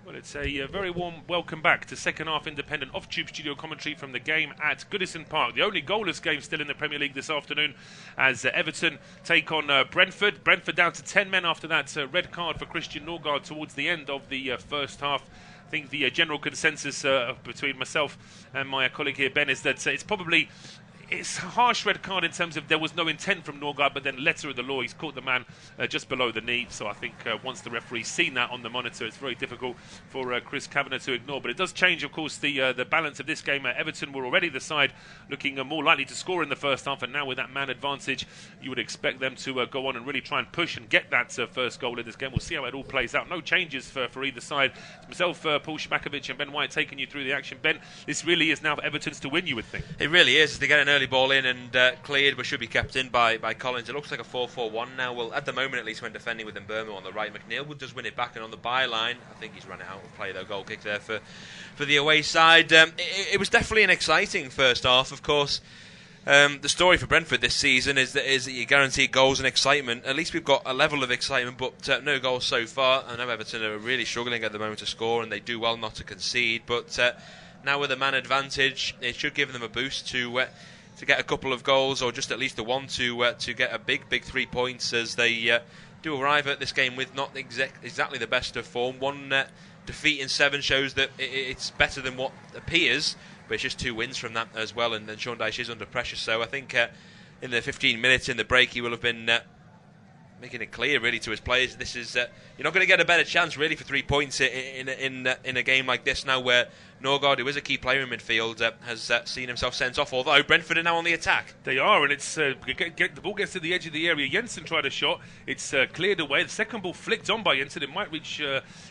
Well, it's a very warm welcome back to second half independent off-tube studio commentary from the game at Goodison Park. The only goalless game still in the Premier League this afternoon as Everton take on Brentford. Brentford down to 10 men after that red card for Christian Norgard towards the end of the first half. I think the general consensus between myself and my colleague here, Ben, is that it's a harsh red card in terms of there was no intent from Norgard, but then letter of the law, he's caught the man just below the knee. So I think once the referee's seen that on the monitor, it's very difficult for Chris Kavanagh to ignore. But it does change, of course, the balance of this game. Everton were already the side looking more likely to score in the first half, and now with that man advantage, you would expect them to go on and really try and push and get that first goal in this game. We'll see how it all plays out. No changes for either side. It's myself, Paul Szczerbakowicz, and Ben White taking you through the action. Ben, this really is now Everton's to win, you would think. It really is. They get an early ball in and cleared, but should be kept in by Collins. It looks like a 4-4-1 now. Well, at the moment, at least, when defending with Mbeumo on the right, McNeil would just win it back, and on the byline, I think he's run it out of play, though. Goal kick there for the away side. It was definitely an exciting first half, of course. The story for Brentford this season is that you guarantee goals and excitement. At least we've got a level of excitement, but no goals so far. I know Everton are really struggling at the moment to score, and they do well not to concede, but now with a man advantage, it should give them a boost to get a couple of goals, or just at least the one to get a big 3 points, as they do arrive at this game with not exactly the best of form. One defeat in 7 shows that it's better than what appears, but it's just 2 wins from that as well, and then Sean Dyche is under pressure. So I think in the 15 minutes in the break, he will have been making it clear really to his players, this is you're not going to get a better chance really for 3 points in a game like this now, where Norgard, who is a key player in midfield, has seen himself sent off, although Brentford are now on the attack. They are, and it's the ball gets to the edge of the area. Jensen tried a shot, it's cleared away. The second ball flicked on by Jensen. It might reach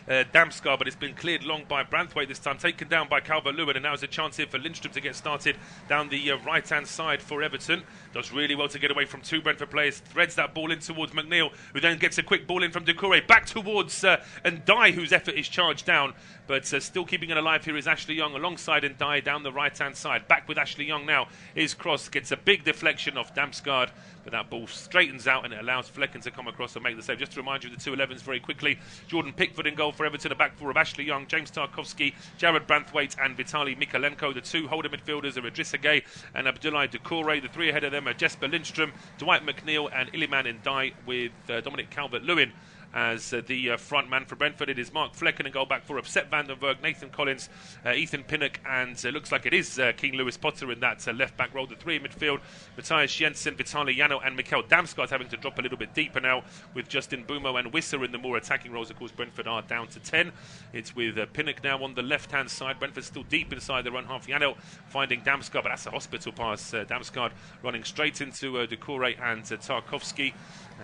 Damsgaard, but it's been cleared long by Branthwaite this time, taken down by Calvert-Lewin, and now there's a chance here for Lindstrom to get started down the right-hand side for Everton. Does really well to get away from 2 Brentford players, threads that ball in towards McNeil, who then gets a quick ball in from Doucouré, back towards Ndiaye, whose effort is charged down, but still keeping it alive here is Ashley Young alongside Ndiaye down the right-hand side. Back with Ashley Young now. His cross gets a big deflection off Damsgaard, but that ball straightens out and it allows Flecken to come across and make the save. Just to remind you of the 2 11s very quickly. Jordan Pickford in goal for Everton, a back four of Ashley Young, James Tarkowski, Jared Branthwaite and Vitaly Mikalenko. The 2 holder midfielders are Idrissa Gueye and Abdoulaye Doucouré. The 3 ahead of them are Jesper Lindstrom, Dwight McNeil and Iliman Ndiaye, with Dominic Calvert-Lewin as the front man for Brentford. It is Mark Flecken in goal, back for Sepp van den Berg, Nathan Collins, Ethan Pinnock, and looks like it is King Lewis Potter in that left back role. The 3 in midfield, Matthias Jensen, Vitaly Jano and Mikkel Damsgaard having to drop a little bit deeper now, with Justin Mbeumo and Wisser in the more attacking roles. Of course, Brentford are down to 10. It's with Pinnock now on the left hand side. Brentford still deep inside their own half. Jano finding Damsgaard, but that's a hospital pass. Damsgaard running straight into Doucouré and Tarkowski.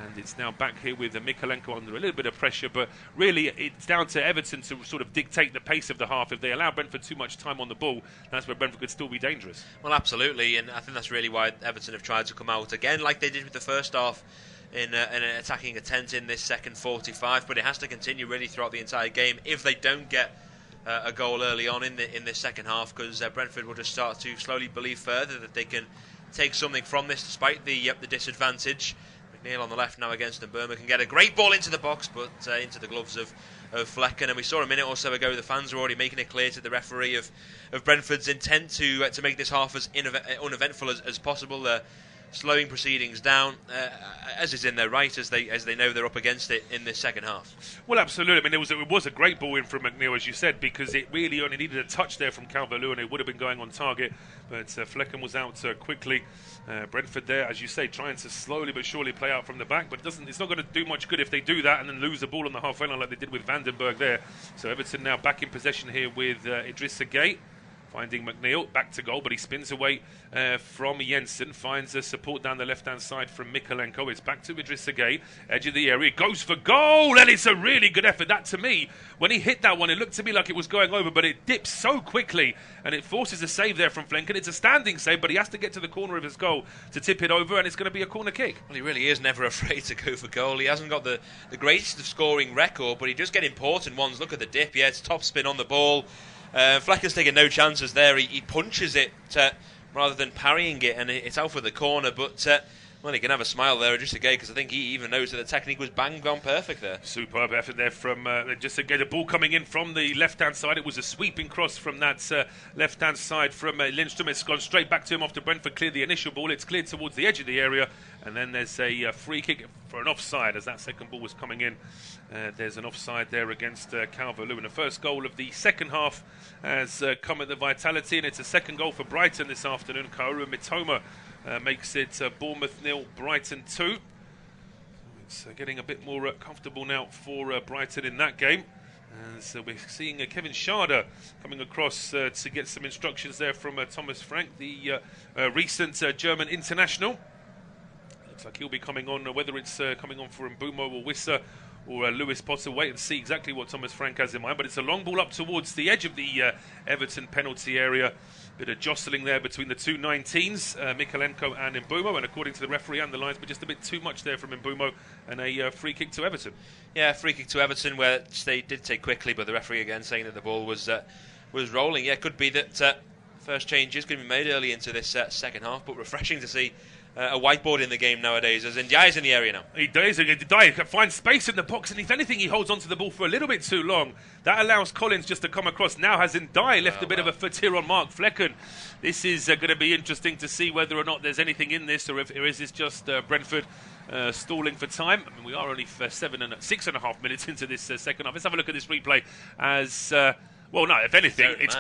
And it's now back here with Mikalenko under a little bit of pressure, but really it's down to Everton to sort of dictate the pace of the half. If they allow Brentford too much time on the ball, that's where Brentford could still be dangerous. Well, absolutely, and I think that's really why Everton have tried to come out again, like they did with the first half, in attacking a tent in this second 45. But it has to continue really throughout the entire game if they don't get a goal early on in this second half, because Brentford will just start to slowly believe further that they can take something from this despite the disadvantage. McNeil on the left now against Mbeumo can get a great ball into the box, but into the gloves of Flecken. And we saw a minute or so ago the fans were already making it clear to the referee of Brentford's intent to make this half as uneventful as possible. Slowing proceedings down, as is in their right, as they know they're up against it in this second half. Well, absolutely. I mean, it was a great ball in from McNeil, as you said, because it really only needed a touch there from Calvert-Lewin. It would have been going on target, but Flecken was out quickly. Brentford there, as you say, trying to slowly but surely play out from the back, but it's not going to do much good if they do that and then lose the ball on the halfway line like they did with Van den Berg there. So Everton now back in possession here with Idrissa Gueye. Finding McNeil, back to goal, but he spins away from Jensen, finds support down the left-hand side from Mikalenko. It's back to Idrissa Gueye, edge of the area, goes for goal, and it's a really good effort. That, to me, when he hit that one, it looked to me like it was going over, but it dips so quickly, and it forces a save there from Flecken. It's a standing save, but he has to get to the corner of his goal to tip it over, and it's going to be a corner kick. Well, he really is never afraid to go for goal. He hasn't got the greatest of scoring record, but he does get important ones. Look at the dip, yeah, it's top spin on the ball. Flecken's taking no chances there. He punches it rather than parrying it, and it's out for the corner. But Well, he can have a smile there, just again, because I think he even knows that the technique was bang on perfect there. Superb effort there from just again the ball coming in from the left-hand side. It was a sweeping cross from that left-hand side from Lindstrom. It's gone straight back to him after Brentford cleared the initial ball. It's cleared towards the edge of the area, and then there's a free kick for an offside as that second ball was coming in. There's an offside there against Calvert-Lewin. The first goal of the second half has come at the Vitality, and it's a second goal for Brighton this afternoon. Kaoru Mitoma makes it Bournemouth 0, Brighton 2. It's getting a bit more comfortable now for Brighton in that game. And so we're seeing Kevin Schade coming across to get some instructions there from Thomas Frank, the recent German international. Looks like he'll be coming on, whether it's coming on for Mbeumo or Wissa or Lewis Potter. Wait and see exactly what Thomas Frank has in mind. But it's a long ball up towards the edge of the Everton penalty area. Bit of jostling there between the two 19s, Mikalenko and Mbeumo, and according to the referee and the lines, but just a bit too much there from Mbeumo, and a free kick to Everton. Yeah, free kick to Everton, where they did take quickly, but the referee again saying that the ball was rolling. Yeah, it could be that first change is going to be made early into this second half, but refreshing to see a whiteboard in the game nowadays, as Ndiaye's in the area now. He does. Ndiaye finds space in the box, and if anything, he holds onto the ball for a little bit too long. That allows Collins just to come across. Now has Ndiaye left a bit of a foot here on Mark Flecken. This is going to be interesting to see whether or not there's anything in this, or is this just Brentford stalling for time. I mean, we are only 6.5 minutes into this second half. Let's have a look at this replay as... well, no, if anything, it's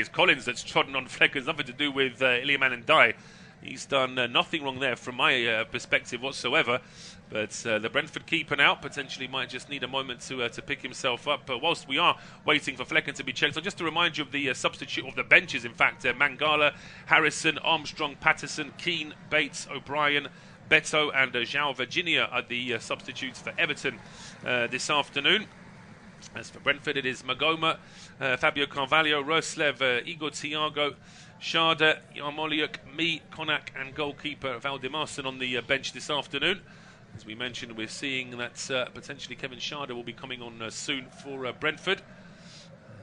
Collins that's trodden on Flecken's. Nothing to do with Iliman Ndiaye. He's done nothing wrong there from my perspective whatsoever. But the Brentford keeper now potentially might just need a moment to pick himself up. But whilst we are waiting for Flecken to be checked, so just to remind you of the substitute of the benches, in fact, Mangala, Harrison, Armstrong, Patterson, Keane, Bates, O'Brien, Beto and João Virginia are the substitutes for Everton this afternoon. As for Brentford, it is Magoma, Fabio Carvalho, Roslev, Igor Thiago, Schade, Yarmoliuk, Konak and goalkeeper Valdimarsson on the bench this afternoon. As we mentioned, we're seeing that potentially Kevin Schade will be coming on soon for Brentford.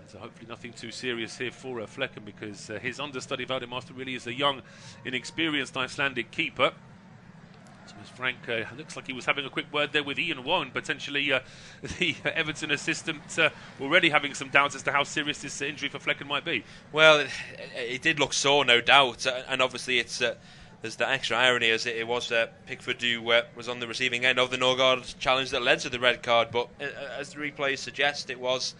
So hopefully nothing too serious here for Flecken, because his understudy Valdimarsson really is a young, inexperienced Icelandic keeper. Thomas Frank looks like he was having a quick word there with Ian Woan, potentially the Everton assistant, already having some doubts as to how serious this injury for Flecken might be. Well, it did look sore, no doubt, and obviously it's there's the extra irony as it was Pickford who was on the receiving end of the Norgard challenge that led to the red card, but as the replays suggest, it was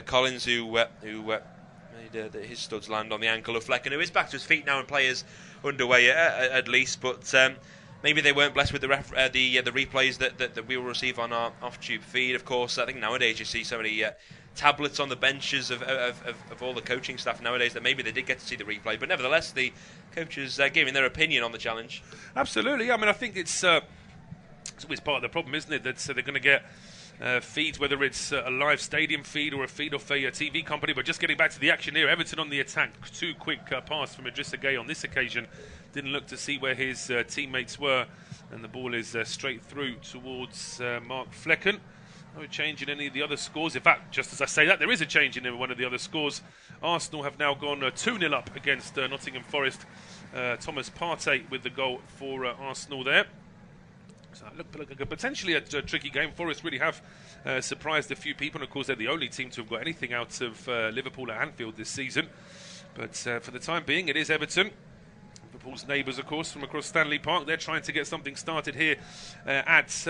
Collins who made his studs land on the ankle of Flecken, who is back to his feet now and play is underway at least, but maybe they weren't blessed with the replays that we will receive on our off-tube feed. Of course, I think nowadays you see so many tablets on the benches of all the coaching staff nowadays that maybe they did get to see the replay. But nevertheless, the coaches giving their opinion on the challenge. Absolutely. I mean, I think it's always part of the problem, isn't it? That they're going to get feeds, whether it's a live stadium feed or a feed off a TV company. But just getting back to the action here, Everton on the attack. Too quick pass from Idrissa Gueye on this occasion. Didn't look to see where his teammates were, and the ball is straight through towards Mark Flecken. No change in any of the other scores. In fact, just as I say that, there is a change in one of the other scores. Arsenal have now gone 2-0 up against Nottingham Forest. Thomas Partey with the goal for Arsenal there. So it looked like potentially a tricky game. Forest really have surprised a few people, and of course they're the only team to have got anything out of Liverpool at Anfield this season. But for the time being, it is Everton. Liverpool's neighbours, of course, from across Stanley Park. They're trying to get something started here at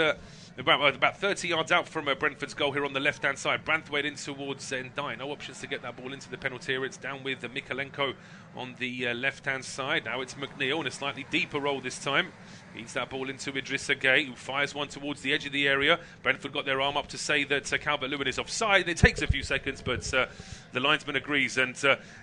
about 30 yards out from Brentford's goal here on the left-hand side. Branthwaite in towards Ndiaye. No options to get that ball into the penalty area. It's down with Mikalenko on the left-hand side. Now it's McNeil in a slightly deeper role this time. Feeds that ball into Idrissa Gueye, who fires one towards the edge of the area. Brentford got their arm up to say that Calvert-Lewin is offside. It takes a few seconds, but the linesman agrees. And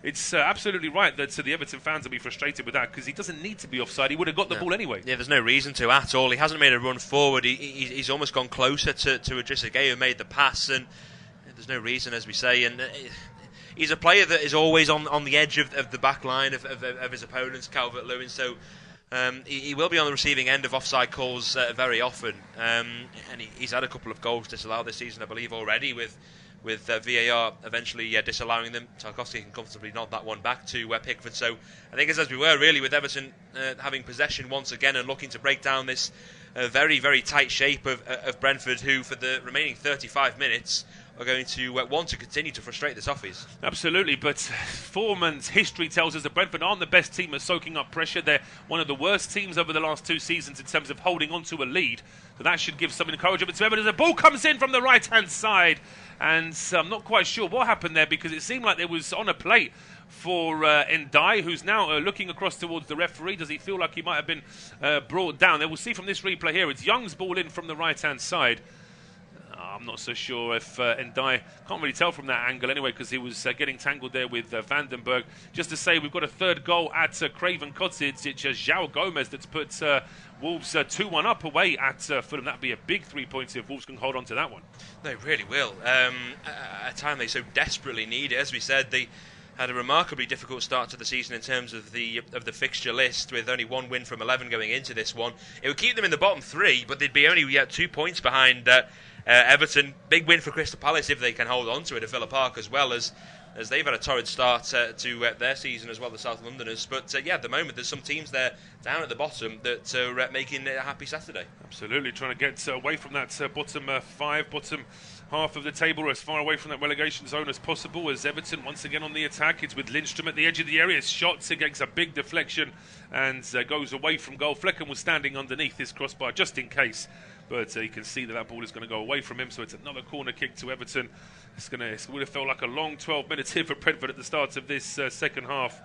it's absolutely right that the Everton fans will be frustrated with that, because he doesn't need to be offside. He would have got the ball anyway. Yeah, there's no reason to at all. He hasn't made a run forward. He's almost gone closer to Idrissa Gueye, who made the pass, and there's no reason, as we say. And he's a player that is always on the edge of the back line of his opponents, Calvert-Lewin, so he will be on the receiving end of offside calls very often, and he's had a couple of goals disallowed this season, I believe, already with with VAR eventually disallowing them. Tarkowski can comfortably nod that one back to Pickford. So I think it's as we were really with Everton having possession once again and looking to break down this very, very tight shape of Brentford, who for the remaining 35 minutes are going to want to continue to frustrate the Toffees. Absolutely, but form and history tells us that Brentford aren't the best team at soaking up pressure. They're one of the worst teams over the last 2 seasons in terms of holding on to a lead. So that should give some encouragement to Everton. The ball comes in from the right-hand side, and I'm not quite sure what happened there, because it seemed like there was on a plate for Ndai, who's now looking across towards the referee. Does he feel like he might have been brought down? We'll see from this replay here. It's Young's ball in from the right-hand side. I'm not so sure if Ndai, can't really tell from that angle anyway, because he was getting tangled there with Vandenberg. Just to say, we've got a third goal at Craven Cottage. It's João Gomez that's put Wolves 2-1 up away at Fulham. That'd be a big 3 points if Wolves can hold on to that one. They really will. At a time they so desperately need it. As we said, they had a remarkably difficult start to the season in terms of the fixture list, with only 1 win from 11 going into this one. It would keep them in the bottom 3, but they'd be only 2 points behind Everton. Big win for Crystal Palace if they can hold on to it at Villa Park, as well as they've had a torrid start to their season as well, the South Londoners. But at the moment there's some teams there down at the bottom that are making it a happy Saturday. Absolutely, trying to get away from that bottom 5, bottom half of the table, as far away from that relegation zone as possible. As Everton once again on the attack, it's with Lindstrom at the edge of the area. Shots against a big deflection and goes away from goal. Flecken was standing underneath this crossbar just in case, but you can see that ball is going to go away from him. So it's another corner kick to Everton. It would have felt like a long 12 minutes here for Brentford at the start of this second half.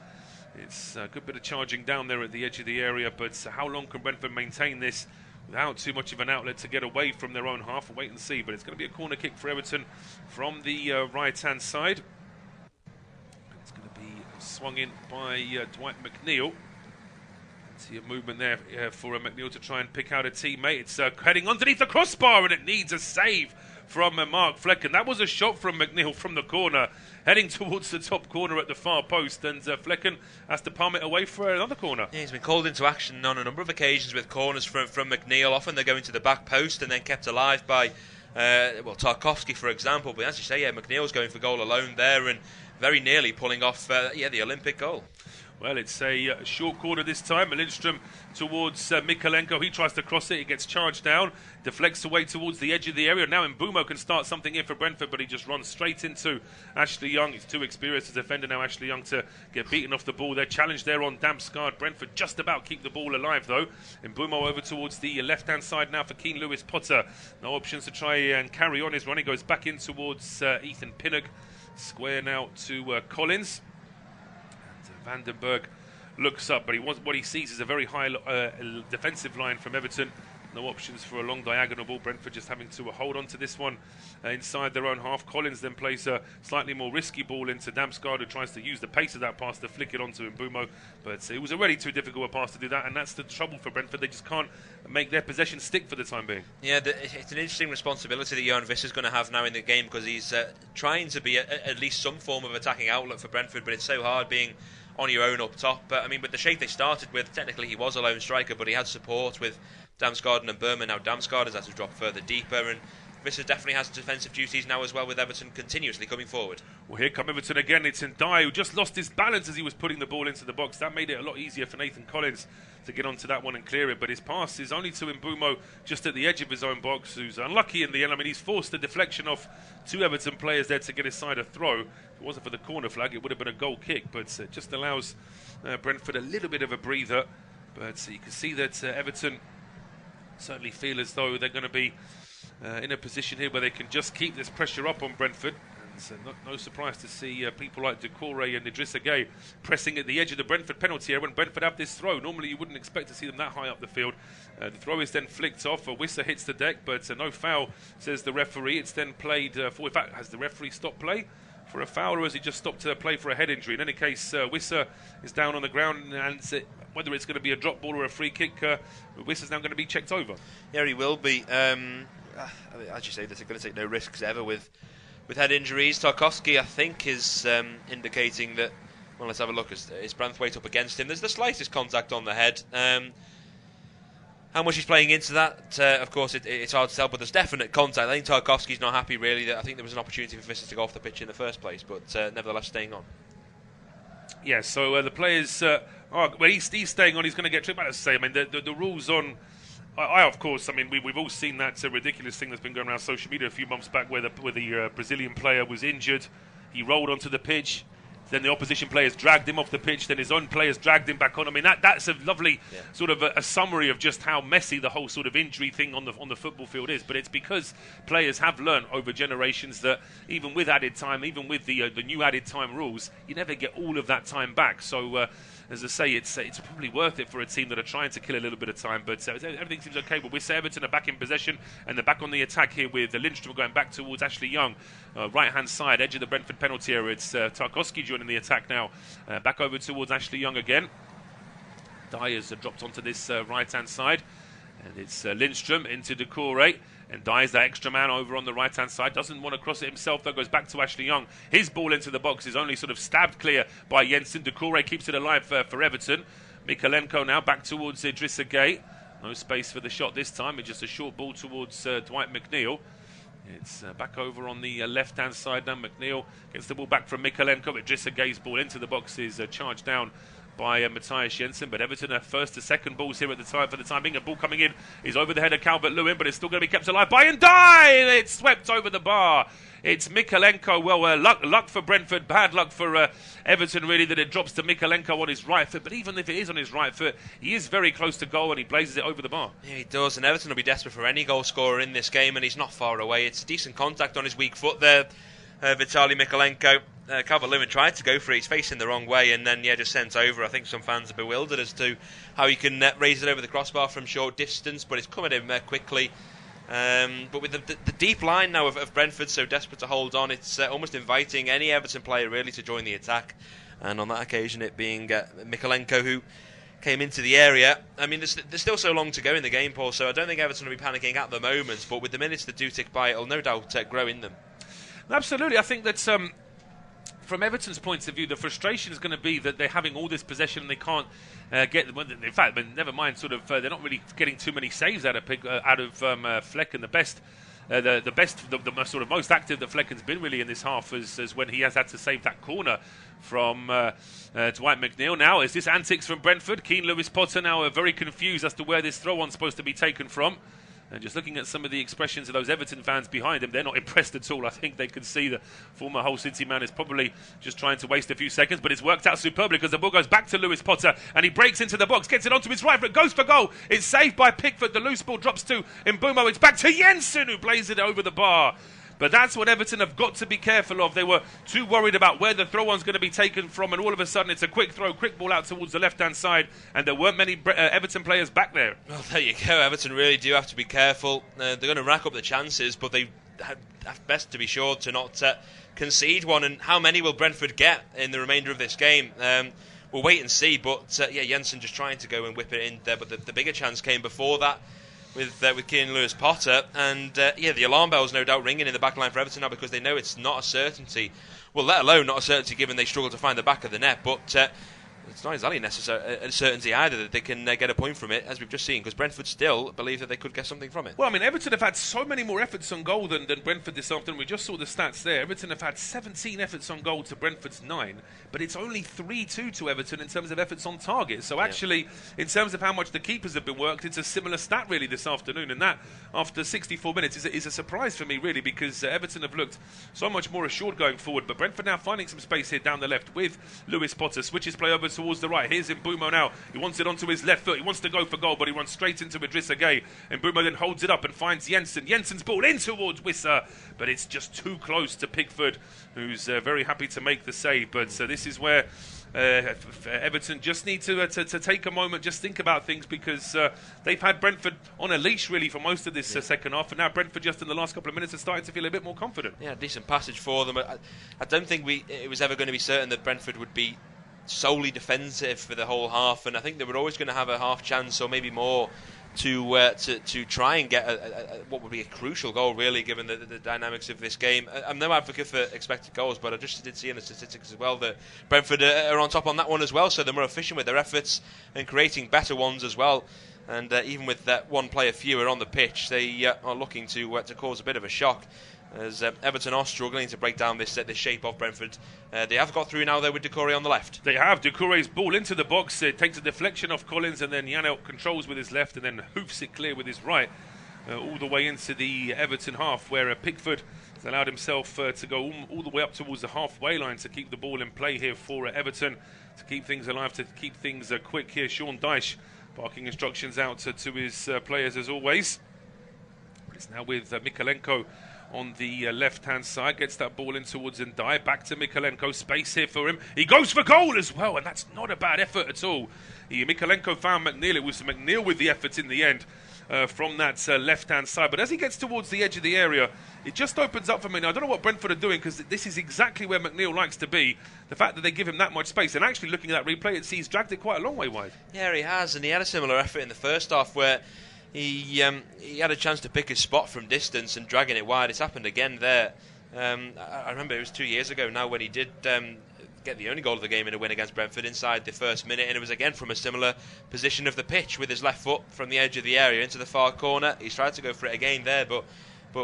It's a good bit of charging down there at the edge of the area, but how long can Brentford maintain this without too much of an outlet to get away from their own half? We'll wait and see, but it's going to be a corner kick for Everton from the right-hand side. It's going to be swung in by Dwight McNeil. See a movement there for McNeil to try and pick out a teammate. It's heading underneath the crossbar, and it needs a save from Mark Flecken. That was a shot from McNeil from the corner, heading towards the top corner at the far post, and Flecken has to palm it away for another corner. Yeah, he's been called into action on a number of occasions with corners from McNeil. Often they're going to the back post and then kept alive by Tarkowski, for example. But as you say, McNeil's going for goal alone there and very nearly pulling off the Olympic goal. Well, it's a short corner this time. Lindstrom towards Mikalenko. He tries to cross it. He gets charged down. Deflects away towards the edge of the area. Now Mbeumo can start something in for Brentford, but he just runs straight into Ashley Young. He's too experienced as a defender now, Ashley Young, to get beaten off the ball. They're challenged there on Damsgaard. Brentford just about keep the ball alive, though. Mbeumo over towards the left-hand side now for Keane Lewis Potter. No options to try and carry on his run. He goes back in towards Ethan Pinnock. Square now to Collins. Vandenberg looks up, but what he sees is a very high defensive line from Everton. No options for a long diagonal ball. Brentford just having to hold on to this one inside their own half. Collins then plays a slightly more risky ball into Damsgaard, who tries to use the pace of that pass to flick it onto Mbeumo. But it was already too difficult a pass to do that, and that's the trouble for Brentford. They just can't make their possession stick for the time being. Yeah, it's an interesting responsibility that Johan Visser's going to have now in the game, because he's trying to be at least some form of attacking outlet for Brentford, but it's so hard being on your own up top. But I mean, with the shape they started with, technically he was a lone striker, but he had support with Damsgaard and Burma. Now Damsgaard has had to drop further deeper, and Visser definitely has defensive duties now as well, with Everton continuously coming forward. Well, here come Everton again. It's Ndai, who just lost his balance as he was putting the ball into the box. That made it a lot easier for Nathan Collins to get onto that one and clear it, but his pass is only to Mbeumo just at the edge of his own box, who's unlucky in the end. I mean, he's forced the deflection off 2 Everton players there to get his side a throw. If it wasn't for the corner flag, it would have been a goal kick, but it just allows Brentford a little bit of a breather. But you can see that Everton certainly feel as though they're going to be in a position here where they can just keep this pressure up on Brentford. And so no surprise to see people like Doucouré and Idrissa Gueye pressing at the edge of the Brentford penalty area when Brentford have this throw. Normally you wouldn't expect to see them that high up the field. The throw is then flicked off. Wissa hits the deck, but no foul, says the referee. It's then played for... In fact, has the referee stopped play for a foul, or has he just stopped play for a head injury? In any case, Wissa is down on the ground, and whether it's going to be a drop ball or a free kick, Wissa's now going to be checked over. Yeah, he will be. I mean, as you say, they're going to take no risks ever with head injuries. Tarkowski, I think, is indicating that... Well, let's have a look. Is Branthwaite up against him? There's the slightest contact on the head. How much he's playing into that, of course, it's hard to tell, but there's definite contact. I think Tarkowski's not happy, really. I think there was an opportunity for Visser to go off the pitch in the first place, but nevertheless staying on. Yeah, so the players, he's staying on, he's going to get tripped. As I say, I mean, the rules on... of course, I mean, we've all seen that ridiculous thing that's been going around social media a few months back where the Brazilian player was injured. He rolled onto the pitch. Then the opposition players dragged him off the pitch. Then his own players dragged him back on. I mean, that's a lovely sort of a summary of just how messy the whole sort of injury thing on the football field is. But it's because players have learned over generations that even with added time, even with the new added time rules, you never get all of that time back. So, as I say, it's probably worth it for a team that are trying to kill a little bit of time. But everything seems okay. But we say Everton are back in possession and they're back on the attack here with Lindstrom going back towards Ashley Young, right-hand side, edge of the Brentford penalty area. It's Tarkowski joining the attack now. Back over towards Ashley Young again. Dyer's dropped onto this right-hand side. And it's Lindstrom into Decore. And Dyer's that extra man over on the right-hand side. Doesn't want to cross it himself, though. Goes back to Ashley Young. His ball into the box is only sort of stabbed clear by Jensen. Decore keeps it alive for Everton. Mikalenko now back towards Idrissa Gueye. No space for the shot this time. It's just a short ball towards Dwight McNeil. It's back over on the left-hand side now. McNeil gets the ball back from Mikalenko. Idrissa Gueye's ball into the box is charged down by Matthias Jensen, but Everton are first to second balls here at the time for the time being. A ball coming in is over the head of Calvert-Lewin, but it's still going to be kept alive by Ndiaye. It's swept over the bar. It's Mikalenko. Well, luck for Brentford, bad luck for Everton, really, that it drops to Mikalenko on his right foot. But even if it is on his right foot, he is very close to goal and he blazes it over the bar. Yeah, he does, and Everton will be desperate for any goal scorer in this game, and he's not far away. It's decent contact on his weak foot there, Vitaly Mikalenko. Calvert-Lewin tried to go for it. He's facing the wrong way and then just sent over. I think some fans are bewildered as to how he can raise it over the crossbar from short distance, but it's come at him quickly. But with the deep line now of Brentford so desperate to hold on, it's almost inviting any Everton player really to join the attack. And on that occasion, it being Mikalenko who came into the area. I mean, there's still so long to go in the game, Paul, so I don't think Everton will be panicking at the moment, but with the minutes that do tick by, it'll no doubt grow in them. Absolutely. I think that from Everton's point of view, the frustration is going to be that they're having all this possession and they can't get. In fact, never mind. Sort of, they're not really getting too many saves out of Flecken. The sort of most active that Flecken's been really in this half is when he has had to save that corner from Dwight McNeil. Now, is this antics from Brentford? Keane Lewis Potter now are very confused as to where this throw-on's supposed to be taken from. And just looking at some of the expressions of those Everton fans behind him, they're not impressed at all. I think they can see the former Hull City man is probably just trying to waste a few seconds, but it's worked out superbly because the ball goes back to Lewis Potter and he breaks into the box, gets it onto his right foot, goes for goal. It's saved by Pickford. The loose ball drops to Mbeumo. It's back to Jensen who blazes it over the bar. But that's what Everton have got to be careful of. They were too worried about where the throw-on's going to be taken from, and all of a sudden it's a quick throw, quick ball out towards the left-hand side, and there weren't many Everton players back there. Well, there you go. Everton really do have to be careful. They're going to rack up the chances, but they have best to be sure to not concede one. And how many will Brentford get in the remainder of this game? We'll wait and see. But Jensen just trying to go and whip it in there. But the bigger chance came before that with Keane Lewis Potter, and the alarm bell's no doubt ringing in the back line for Everton now because they know it's not a certainty. Well, let alone not a certainty given they struggle to find the back of the net, but it's not exactly a certainty either that they can get a point from it, as we've just seen, because Brentford still believe that they could get something from it. Well, I mean, Everton have had so many more efforts on goal than Brentford this afternoon. We just saw the stats there. Everton have had 17 efforts on goal to Brentford's 9, but it's only 3-2 to Everton in terms of efforts on target. So actually, in terms of how much the keepers have been worked, it's a similar stat really this afternoon, and that, after 64 minutes, is a surprise for me really, because Everton have looked so much more assured going forward, but Brentford now finding some space here down the left with Lewis Potter, switches play over towards the right. Here's Mbeumo now. He wants it onto his left foot. He wants to go for goal, but he runs straight into Idrissa Gueye. Mbeumo then holds it up and finds Jensen. Jensen's ball in towards Wissa, but it's just too close to Pickford, who's very happy to make the save. But this is where Everton just need to take a moment, just think about things, because they've had Brentford on a leash really for most of this second half, and now Brentford just in the last couple of minutes are starting to feel a bit more confident. Yeah, decent passage for them. I don't think it was ever going to be certain that Brentford would be solely defensive for the whole half, and I think they were always going to have a half chance or maybe more to try and get what would be a crucial goal really, given the dynamics of this game. I'm no advocate for expected goals, but I just did see in the statistics as well that Brentford are on top on that one as well, so they're more efficient with their efforts and creating better ones as well. And even with that one player fewer on the pitch, they are looking to cause a bit of a shock, as Everton are struggling to break down this shape of Brentford. They have got through now, though, with Doucouré on the left. They have. Doucouré's ball into the box. It takes a deflection off Collins, and then Janelt controls with his left and then hoofs it clear with his right, all the way into the Everton half, where Pickford has allowed himself to go all the way up towards the halfway line to keep the ball in play here for Everton, to keep things alive, to keep things quick here. Sean Dyche barking instructions out to his players as always. It's now with Mykolenko on the left-hand side, gets that ball in towards Ndiaye, back to Mykolenko, space here for him. He goes for goal as well, and that's not a bad effort at all. Mykolenko found McNeil. It was McNeil with the effort in the end from that left-hand side. But as he gets towards the edge of the area, it just opens up for me. Now, I don't know what Brentford are doing, because this is exactly where McNeil likes to be. The fact that they give him that much space, and actually looking at that replay, he's dragged it quite a long way wide. Yeah, he has, and he had a similar effort in the first half where he had a chance to pick his spot from distance and dragging it wide. It's happened again there. I remember it was 2 years ago now when he did get the only goal of the game in a win against Brentford inside the first minute, and it was again from a similar position of the pitch with his left foot from the edge of the area into the far corner. He's tried to go for it again there, but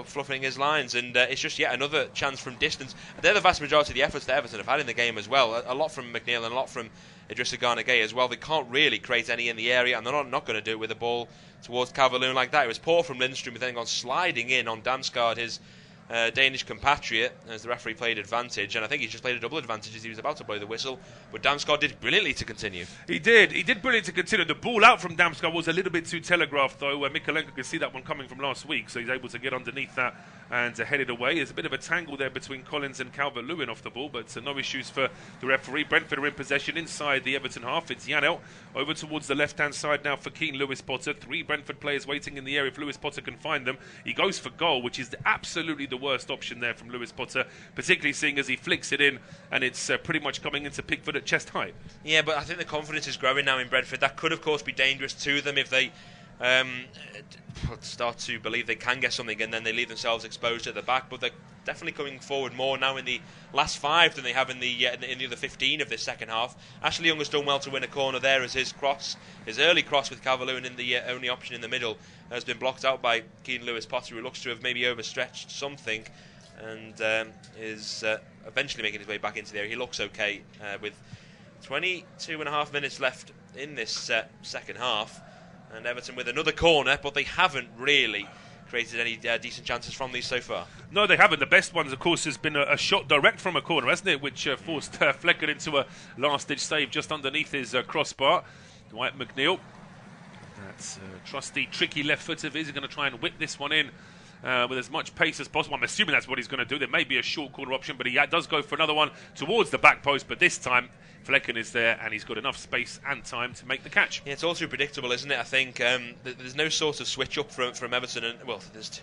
fluffing his lines, and it's just yet another chance from distance. They're the vast majority of the efforts that Everton have had in the game as well. A lot from McNeil and a lot from Idrissa Gana Gueye as well. They can't really create any in the area, and they're not going to do it with the ball towards Calvert-Lewin like that. It was poor from Lindstrom, but then gone sliding in on Damsgaard, his Danish compatriot, as the referee played advantage, and I think he just played a double advantage as he was about to blow the whistle, but Damsgaard did brilliantly to continue. He did brilliantly to continue. The ball out from Damsgaard was a little bit too telegraphed, though, where Mykolenko could see that one coming from last week, so he's able to get underneath that and head it away. There's a bit of a tangle there between Collins and Calvert-Lewin off the ball, but no issues for the referee. Brentford are in possession inside the Everton half. It's Janelt over towards the left-hand side now for Keane Lewis Potter. 3 Brentford players waiting in the area if Lewis Potter can find them. He goes for goal, which is absolutely the worst option there from Lewis Potter, particularly seeing as he flicks it in and it's pretty much coming into Pickford at chest height. Yeah, but I think the confidence is growing now in Brentford. That could, of course, be dangerous to them if they start to believe they can get something and then they leave themselves exposed at the back, but they're definitely coming forward more now in the last 5 than they have in the other 15 of this second half. Ashley Young has done well to win a corner there, as his early cross with Calvert-Lewin in the only option in the middle has been blocked out by Keane Lewis Potter, who looks to have maybe overstretched something and is eventually making his way back into the area. He looks okay with 22.5 minutes left in this second half, and Everton with another corner, but they haven't really created any decent chances from these so far. No, they haven't. The best ones, of course, has been a shot direct from a corner, hasn't it, which forced Flecker into a last-ditch save just underneath his crossbar. Dwight McNeil, that's trusty, tricky left foot of his, is going to try and whip this one in with as much pace as possible. I'm assuming that's what he's going to do. There may be a short corner option, but he does go for another one towards the back post, but this time Flecken is there and he's got enough space and time to make the catch. Yeah, it's all too predictable, isn't it? I think there's no sort of switch up from Everton, and well, there's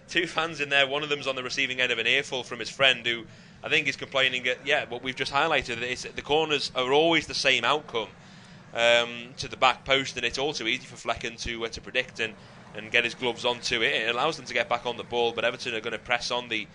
2 fans in there. One of them's on the receiving end of an earful from his friend, who I think is complaining at what we've just highlighted, is the corners are always the same outcome to the back post, and it's all too easy for Flecken to predict and get his gloves onto it. It allows them to get back on the ball, but Everton are going to press on the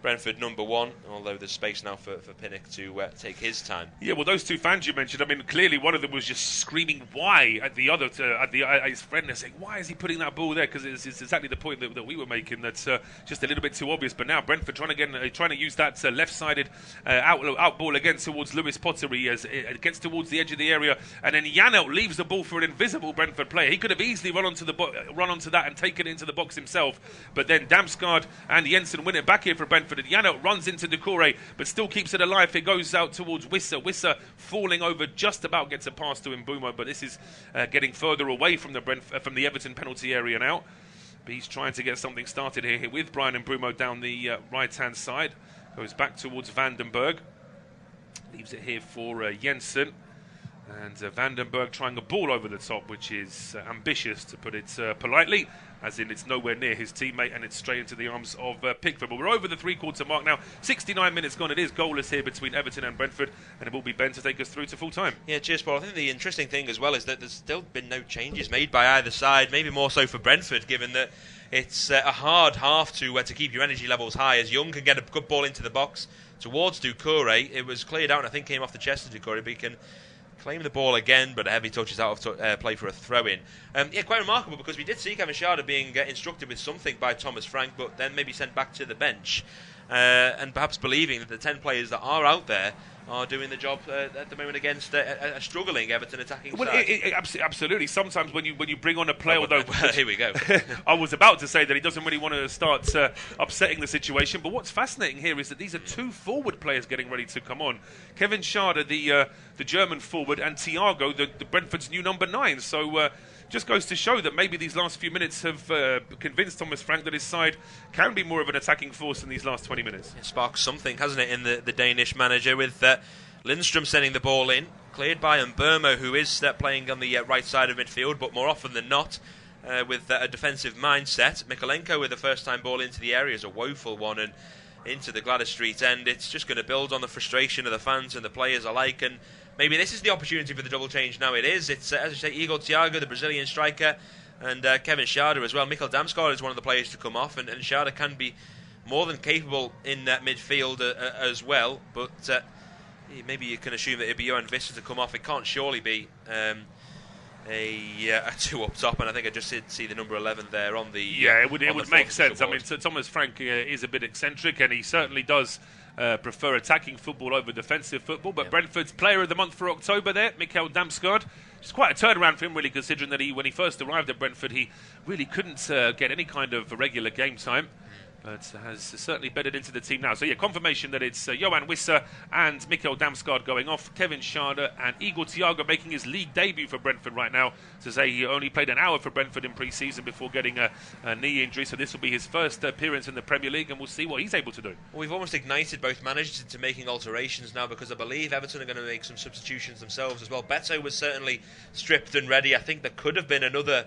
Brentford number 1, although there's space now for Pinnock to take his time. Yeah, well, those 2 fans you mentioned, I mean, clearly one of them was just screaming why at the other, at his friend, and saying, why is he putting that ball there? Because it's exactly the point that we were making. That's just a little bit too obvious. But now Brentford trying to use that left-sided out ball again towards Lewis Potter. It gets towards the edge of the area, and then Janelt leaves the ball for an invisible Brentford player. He could have easily run onto that and taken it into the box himself, but then Damsgaard and Jensen win it back here for Brentford. And Janelt runs into Doucouré, but still keeps it alive. It goes out towards Wissa. Wissa falling over, just about gets a pass to Mbeumo, but this is getting further away from the Everton penalty area now. But he's trying to get something started here with Brian Mbeumo down the right-hand side. Goes back towards Vandenberg. Leaves it here for Jensen. And Vandenberg trying a ball over the top, which is ambitious, to put it politely, as in it's nowhere near his teammate, and it's straight into the arms of Pickford. But we're over the 3-quarter mark now. 69 minutes gone. It is goalless here between Everton and Brentford, and it will be Ben to take us through to full time. Yeah, cheers, Paul. I think the interesting thing as well is that there's still been no changes made by either side, maybe more so for Brentford, given that it's a hard half to keep your energy levels high, as Young can get a good ball into the box towards Doucouré. It was cleared out and I think came off the chest of Doucouré, but he can claim the ball again, but a heavy touch is out of play for a throw-in. Quite remarkable, because we did see Kevin Schade being instructed with something by Thomas Frank, but then maybe sent back to the bench, and perhaps believing that the 10 players that are out there are doing the job at the moment against a struggling Everton attacking side. Absolutely. Sometimes when you bring on a player, although here we go. I was about to say that he doesn't really want to start upsetting the situation. But what's fascinating here is that these are two forward players getting ready to come on. Kevin Schade, the German forward, and Thiago, the Brentford's new number 9. So. Just goes to show that maybe these last few minutes have convinced Thomas Frank that his side can be more of an attacking force in these last 20 minutes. It sparks something, hasn't it, in the Danish manager, with Lindstrom sending the ball in, cleared by Mbermo, who is playing on the right side of midfield, but more often than not with a defensive mindset. Mikolenko with the first time ball into the area is a woeful one, and into the Gladys Street end. It's just going to build on the frustration of the fans and the players alike, and maybe this is the opportunity for the double change now. It is. It's, as I say, Igor Thiago, the Brazilian striker, and Kevin Schade as well. Mikkel Damsgaard is one of the players to come off, and Schade can be more than capable in that midfield as well. But maybe you can assume that it'd be Johan Visser to come off. It can't surely be a 2 up top, and I think I just did see the number 11 there on the. Yeah, it would make sense. I mean, Thomas Frank is a bit eccentric, and he certainly does prefer attacking football over defensive football. But Brentford's Player of the Month for October there, Mikkel Damsgaard. It's quite a turnaround for him, really, considering that when he first arrived at Brentford, he really couldn't get any kind of regular game time. But has certainly bedded into the team now. So, confirmation that it's Johan Visser and Mikkel Damsgaard going off. Kevin Schade and Igor Thiago making his league debut for Brentford right now. To say he only played an hour for Brentford in pre-season before getting a knee injury. So this will be his first appearance in the Premier League, and we'll see what he's able to do. Well, we've almost ignited both managers into making alterations now, because I believe Everton are going to make some substitutions themselves as well. Beto was certainly stripped and ready. I think there could have been another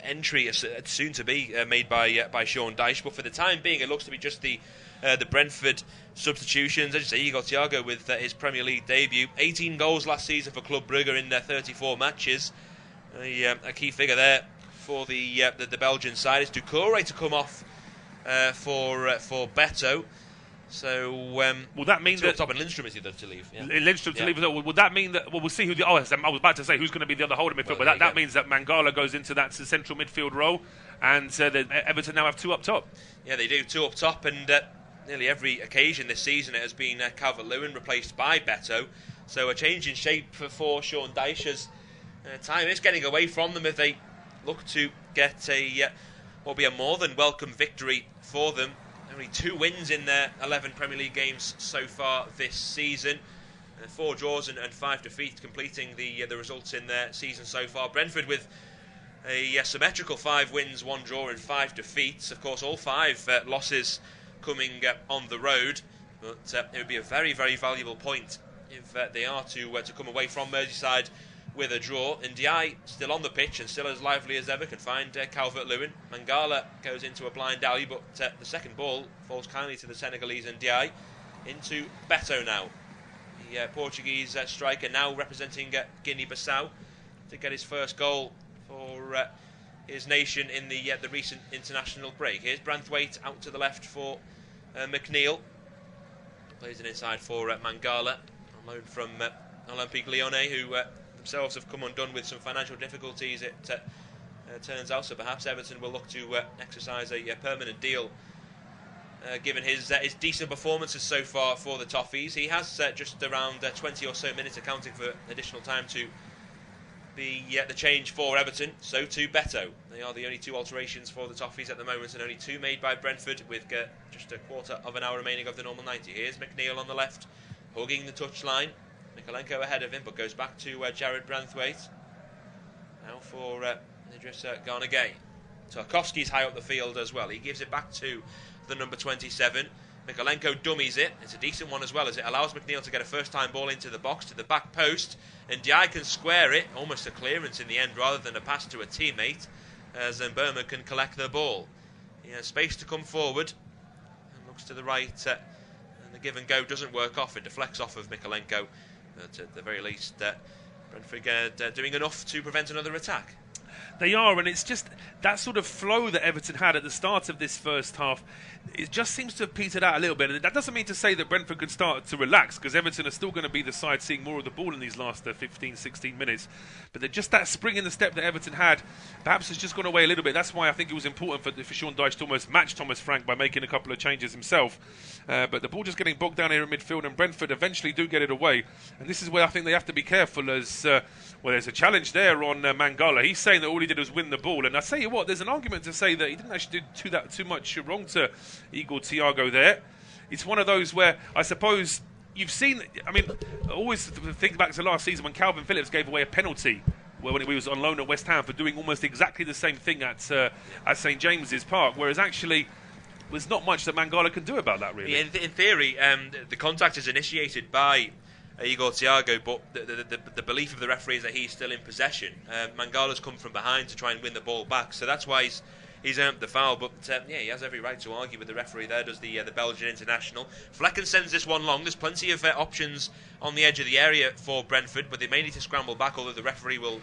entry soon to be made by Sean Dyche, but for the time being it looks to be just the Brentford substitutions. As you say, Igor Thiago with his Premier League debut, 18 goals last season for Club Brugge in 34 matches. A key figure there for the Belgian side. Is Doucouré to come off for Beto. So will that mean that top and Lindstrom is the other to leave? Yeah. Lindstrom to leave. Would that mean that? Well, we'll see who. I was about to say who's going to be the other holder midfield, but that means that Mangala goes into that central midfield role, and Everton now have 2 up top. Yeah, they do, 2 up top, and nearly every occasion this season it has been Calvert-Lewin replaced by Beto. So a change in shape for Sean Dyche's time is getting away from them if they look to get will be a more than welcome victory for them. Only 2 wins in their 11 Premier League games so far this season. 4 draws and 5 defeats, completing the results in their season so far. Brentford with a symmetrical 5 wins, 1 draw and 5 defeats. Of course, all 5 losses coming on the road. But it would be a very, very valuable point if they are to come away from Merseyside with a draw. Ndiaye still on the pitch and still as lively as ever, can find Calvert-Lewin. Mangala goes into a blind alley, but the second ball falls kindly to the Senegalese Ndiaye. Into Beto now, the Portuguese striker, now representing Guinea-Bissau, to get his first goal for his nation in the recent international break. Here's Branthwaite out to the left for McNeil. Plays it inside for Mangala, on loan from Olympique Lyonnais, who themselves have come undone with some financial difficulties, it turns out. So perhaps Everton will look to exercise a permanent deal, given his decent performances so far for the Toffees. He has just around 20 or so minutes, accounting for additional time to be the change for Everton. So too Beto. They are the only 2 alterations for the Toffees at the moment, and only 2 made by Brentford, with just a quarter of an hour remaining of the normal 90. Here's McNeil on the left, hugging the touchline. Mikolenko ahead of him, but goes back to Jared Branthwaite. Now for Idris Gana Gueye. Tarkowski's high up the field as well. He gives it back to the number 27. Mikolenko dummies it. It's a decent one as well, as it allows McNeil to get a first-time ball into the box, to the back post. And Ndiaye can square it, almost a clearance in the end, rather than a pass to a teammate, as Burma can collect the ball. He has space to come forward, and looks to the right, and the give and go doesn't work off. It deflects off of Mikolenko. But at the very least, Brentford doing enough to prevent another attack. They are, and it's just that sort of flow that Everton had at the start of this first half. It just seems to have petered out a little bit. And that doesn't mean to say that Brentford could start to relax, because Everton are still going to be the side seeing more of the ball in these last 15, 16 minutes. But just that spring in the step that Everton had, perhaps has just gone away a little bit. That's why I think it was important for Sean Dyche to almost match Thomas Frank by making a couple of changes himself. But the ball just getting bogged down here in midfield, and Brentford eventually do get it away. And this is where I think they have to be careful, as there's a challenge there on Mangala. He's saying that all he did was win the ball. And I tell you what, there's an argument to say that he didn't actually do too much wrong to Igor Thiago there. It's one of those where I suppose you've seen, I mean, always think back to last season when Calvin Phillips gave away a penalty when he was on loan at West Ham for doing almost exactly the same thing at St James's Park, whereas actually there's not much that Mangala can do about that, really. Yeah, in theory, the contact is initiated by Igor Thiago, but the belief of the referee is that he's still in possession. Mangala's come from behind to try and win the ball back, so that's why he's earned the foul. But he has every right to argue with the referee there, does the Belgian international. Flecken sends this one long. There's plenty of options on the edge of the area for Brentford, but they may need to scramble back, although the referee will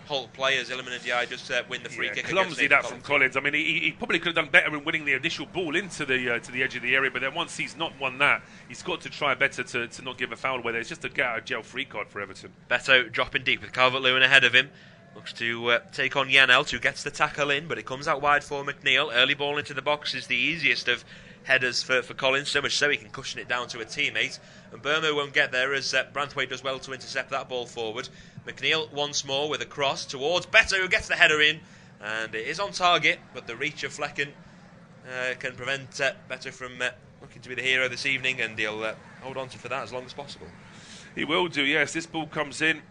halt players. Iliman Ndiaye just win the free kick. Clumsy that from Collins. I mean, he probably could have done better in winning the initial ball into the edge of the area, but then once he's not won that, he's got to try better to not give a foul away there. It's just a get out of jail free card for Everton. Beto dropping deep with Calvert-Lewin ahead of him. Looks to take on Janelt, who gets the tackle in, but it comes out wide for McNeil. Early ball into the box is the easiest of headers for Collins, so much so he can cushion it down to a teammate. And Burmo won't get there, as Branthwaite does well to intercept that ball forward. McNeil once more with a cross towards Beto, who gets the header in, and it is on target, but the reach of Flecken can prevent Beto from looking to be the hero this evening, and he'll hold on to for that as long as possible. He will do, yes. This ball comes in.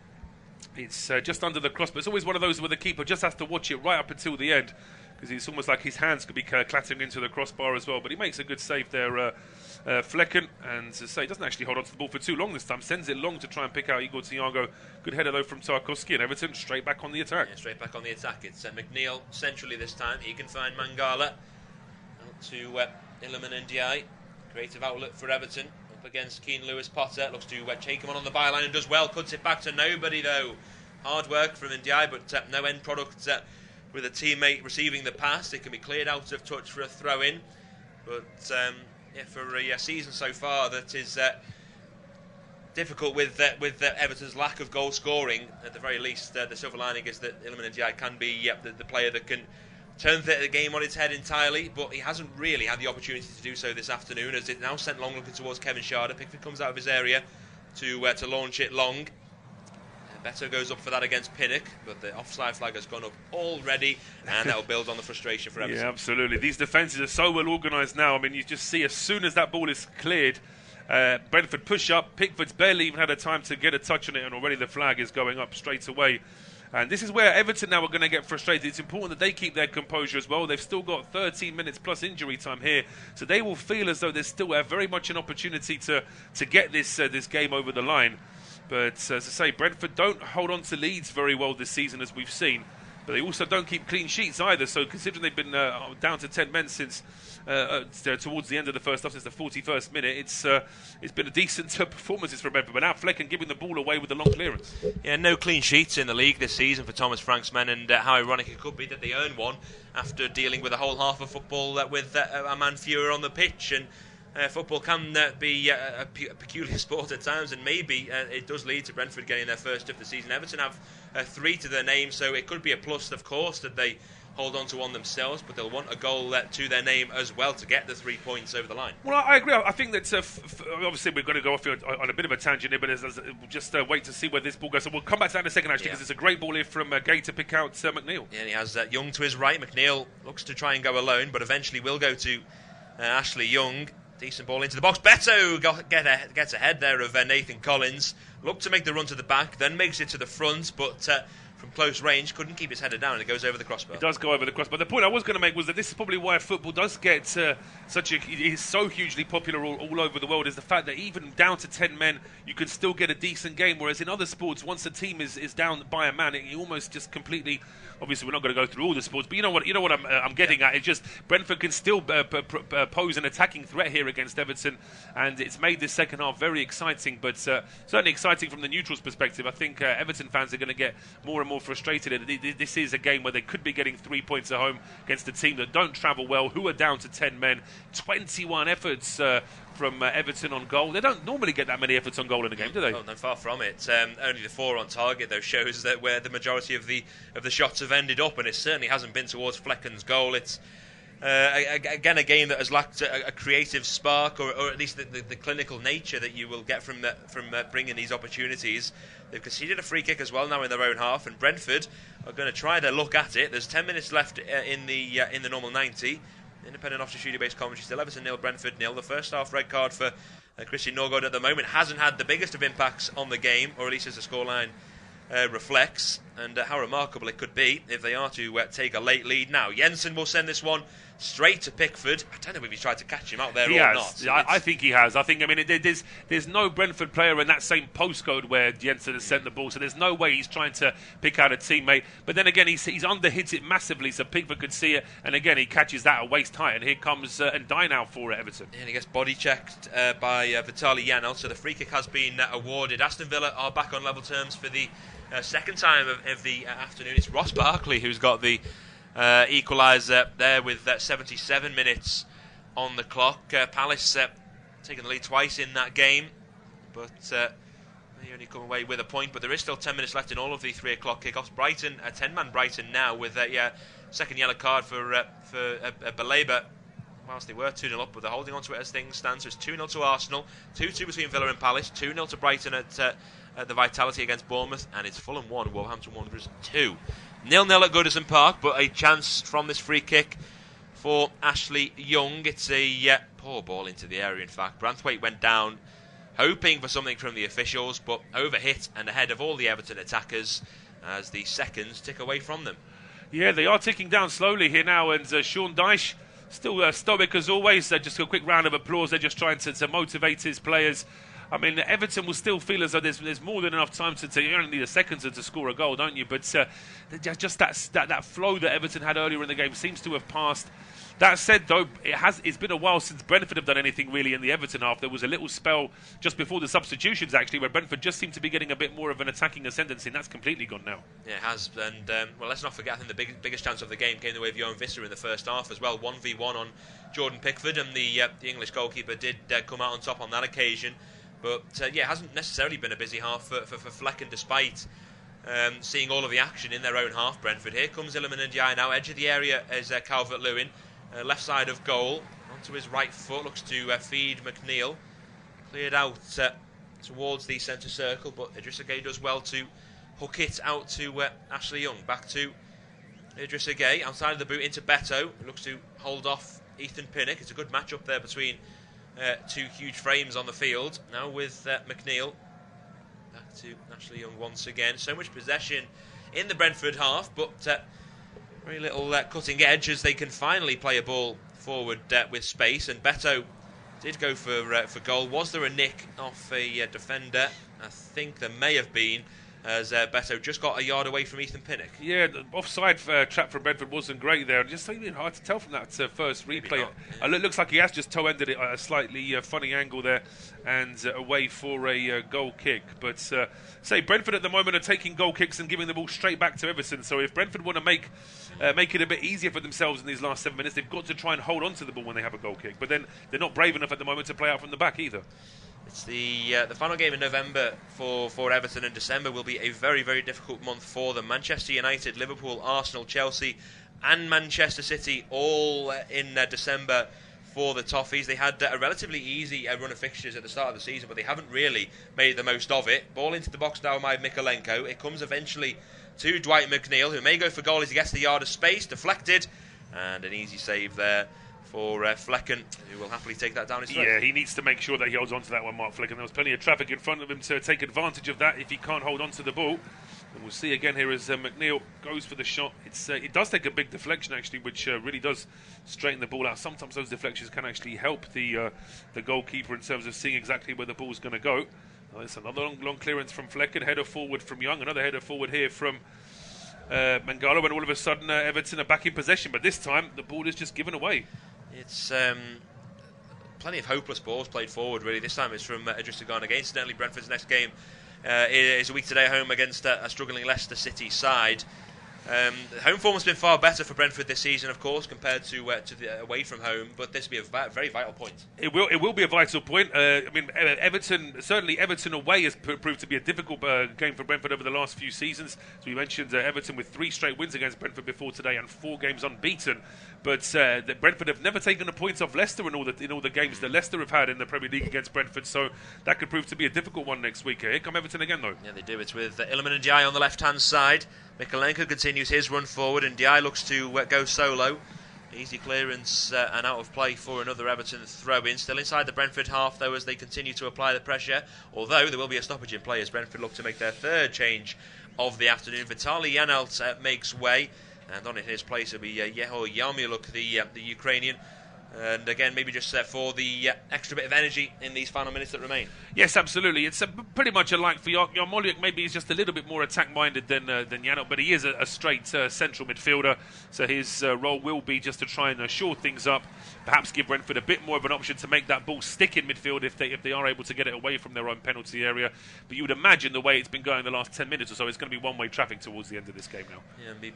It's just under the cross, but it's always one of those where the keeper just has to watch it right up until the end, because it's almost like his hands could be clattering into the crossbar as well. But he makes a good save there, Flecken, and as I say, doesn't actually hold on to the ball for too long this time. Sends it long to try and pick out Igor Thiago. Good header though from Tarkowski, and Everton straight back on the attack. Yeah, straight back on the attack. It's McNeil centrally this time. He can find Mangala. Out to Iliman Ndiaye. Creative outlet for Everton. Up against Keane Lewis Potter. Looks to take him on the byline and does well. Cuts it back to nobody though. Hard work from Ndiaye, but no end product with a teammate receiving the pass. It can be cleared out of touch for a throw-in. But for a season so far that is difficult with Everton's lack of goal scoring. At the very least, the silver lining is that Iliman Ndiaye can be the player that can turn the game on its head entirely, but he hasn't really had the opportunity to do so this afternoon, as it now sent long looking towards Kevin Schade. Pickford comes out of his area to launch it long. Beto goes up for that against Pinnock, but the offside flag has gone up already, and that will build on the frustration for Everton. Yeah, absolutely. These defences are so well organised now. I mean, you just see as soon as that ball is cleared, Brentford push up. Pickford's barely even had a time to get a touch on it, and already the flag is going up straight away. And this is where Everton now are going to get frustrated. It's important that they keep their composure as well. They've still got 13 minutes plus injury time here, so they will feel as though there's still very much an opportunity to get this game over the line. But as I say, Brentford don't hold on to leads very well this season, as we've seen. But they also don't keep clean sheets either. So considering they've been down to 10 men since towards the end of the first half, since the 41st minute, it's been a decent performances from Brentford. But now Flecken giving the ball away with the long clearance. Yeah, no clean sheets in the league this season for Thomas Frank's men, and how ironic it could be that they earn one after dealing with a whole half of football with a man fewer on the pitch. And football can be a peculiar sport at times, and maybe it does lead to Brentford getting their first of the season. Everton have 3 to their name, so it could be a plus, of course, that they hold on to one themselves, but they'll want a goal to their name as well to get the 3 points over the line. Well, I agree. I think that obviously we're going to go off on a bit of a tangent here, but we'll just wait to see where this ball goes. So we'll come back to that in a second, actually, because it's a great ball here from Gay to pick out McNeil. Yeah, and he has Young to his right. McNeil looks to try and go alone, but eventually will go to Ashley Young. Decent ball into the box. Beto gets ahead there of Nathan Collins. Looked to make the run to the back, then makes it to the front, but from close range couldn't keep his header down, and it goes over the crossbar. It does go over the crossbar. The point I was going to make was that this is probably why football does get is so hugely popular all over the world, is the fact that even down to 10 men you can still get a decent game, whereas in other sports, once a team is down by a man, it almost just completely. Obviously, we're not going to go through all the sports, but you know what I'm getting at. It's just Brentford can still pose an attacking threat here against Everton, and it's made this second half very exciting, but certainly exciting from the neutrals' perspective. I think Everton fans are going to get more and and more frustrated. This is a game where they could be getting 3 points at home against a team that don't travel well, who are down to 10 men. 21 efforts from Everton on goal. They don't normally get that many efforts on goal in a game, do they? Oh, no, far from it. Only the 4 on target, though, shows that where the majority of the shots have ended up, and it certainly hasn't been towards Flecken's goal. It's again a game that has lacked a creative spark, or at least the clinical nature that you will get from bringing these opportunities. They've conceded a free kick as well now in their own half, and Brentford are going to try to look at it. There's 10 minutes left in the normal 90. Independent Oxford studio-based commentary still Everton 0, Brentford 0. The first half red card for Christian Norgård at the moment hasn't had the biggest of impacts on the game, or at least as the scoreline reflects, and how remarkable it could be if they are to take a late lead now. Jensen will send this one straight to Pickford. I don't know if he's tried to catch him out there or not. I think he has. I mean, there's no Brentford player in that same postcode where Jensen has sent the ball, so there's no way he's trying to pick out a teammate. But then again, he's underhit it massively, so Pickford could see it, and again, he catches that at waist height, and here comes Ndai now for Everton. And he gets body checked by Vitaly Janel, so the free kick has been awarded. Aston Villa are back on level terms for the second time of the afternoon. It's Ross Barkley who's got the equaliser there with 77 minutes on the clock. Palace taking the lead twice in that game, but they only come away with a point. But there is still 10 minutes left in all of the 3 o'clock kickoffs. Brighton, a 10-man Brighton now with a second yellow card for Baleba. Whilst they were 2-0 up, but they're holding on to it as things stand. So it's 2-0 to Arsenal, 2-2 between Villa and Palace, 2-0 to Brighton at the Vitality against Bournemouth, and it's Fulham 1, Wolverhampton Wanderers 2. 0-0 at Goodison Park, but a chance from this free kick for Ashley Young. It's a poor ball into the area, in fact. Branthwaite went down hoping for something from the officials, but overhit and ahead of all the Everton attackers as the seconds tick away from them. Yeah, they are ticking down slowly here now, and Sean Dyche still stoic as always. Just a quick round of applause. They're just trying to motivate his players. I mean, Everton will still feel as though there's more than enough time to you only need a second to score a goal, don't you? But just that flow that Everton had earlier in the game seems to have passed. That said, though, it's been a while since Brentford have done anything really in the Everton half. There was a little spell just before the substitutions, actually, where Brentford just seemed to be getting a bit more of an attacking ascendancy, and that's completely gone now. Yeah, it has. And, well, let's not forget, I think the biggest chance of the game came the way of Johan Visser in the first half as well. 1v1 on Jordan Pickford, and the English goalkeeper did come out on top on that occasion. But, yeah, it hasn't necessarily been a busy half for Flecken, despite seeing all of the action in their own half, Brentford. Here comes Iliman Ndiaye now. Edge of the area is Calvert-Lewin. Left side of goal, onto his right foot, looks to feed McNeil. Cleared out towards the centre circle, but Idrissa Gueye does well to hook it out to Ashley Young. Back to Idrissa Gueye, outside of the boot into Beto, who looks to hold off Ethan Pinnock. It's a good match up there between two huge frames on the field. Now with McNeil. Back to Ashley Young once again. So much possession in the Brentford half, but very little cutting edge as they can finally play a ball forward with space. And Beto did go for goal. Was there a nick off a defender? I think there may have been, as Beto just got a yard away from Ethan Pinnock. Yeah, the offside trap from Brentford wasn't great there. Just even hard to tell from that first replay. It looks like he has just toe-ended it at a slightly funny angle there, and away for a goal kick. But say Brentford at the moment are taking goal kicks and giving the ball straight back to Everton. So if Brentford want to make it a bit easier for themselves in these last 7 minutes, they've got to try and hold on to the ball when they have a goal kick. But then they're not brave enough at the moment to play out from the back either. It's the final game in November for Everton, and December will be a very, very difficult month for them. Manchester United, Liverpool, Arsenal, Chelsea and Manchester City all in December for the Toffees. They had a relatively easy run of fixtures at the start of the season, but they haven't really made the most of it. Ball into the box now by Mykolenko. It comes eventually to Dwight McNeil, who may go for goal as he gets the yard of space. Deflected, and an easy save there for Flecken, who will happily take that down his throat. Yeah, he needs to make sure that he holds on to that one, Mark Flecken. There was plenty of traffic in front of him to take advantage of that if he can't hold on to the ball. And we'll see again here as McNeil goes for the shot. It does take a big deflection, actually, which really does straighten the ball out. Sometimes those deflections can actually help the goalkeeper in terms of seeing exactly where the ball's going to go. It's another long clearance from Flecken, header forward from Young, another header forward here from Mangala, when all of a sudden Everton are back in possession, but this time the ball is just given away. It's plenty of hopeless balls played forward, really. This time it's from Idrissa Gueye again. Incidentally, Brentford's next game is a week today at home against a struggling Leicester City side. Home form has been far better for Brentford this season, of course, compared to the away from home. But this will be a very vital point. It will be a vital point. I mean, Everton away has proved to be a difficult game for Brentford over the last few seasons. As we mentioned, Everton with 3 straight wins against Brentford before today and 4 games unbeaten. But Brentford have never taken a point off Leicester in all the games that Leicester have had in the Premier League against Brentford. So that could prove to be a difficult one next week. Here come Everton again, though. Yeah, they do. It's with Ilman and Ndiaye on the left-hand side. Mikalenko continues his run forward, and Ndiaye looks to go solo. Easy clearance and out of play for another Everton throw-in. Still inside the Brentford half, though, as they continue to apply the pressure. Although there will be a stoppage in play as Brentford look to make their 3rd change of the afternoon. Vitaly Janelt makes way, and on in his place will be Yeho Yarmoluk, the Ukrainian. And again, maybe just for the extra bit of energy in these final minutes that remain. Yes, absolutely. It's pretty much alike for Yarmoluk. Maybe he's just a little bit more attack-minded than Janelt, but he is a straight central midfielder. So his role will be just to try and shore things up, perhaps give Brentford a bit more of an option to make that ball stick in midfield if they are able to get it away from their own penalty area. But you would imagine the way it's been going the last 10 minutes or so, it's going to be one-way traffic towards the end of this game now. Yeah,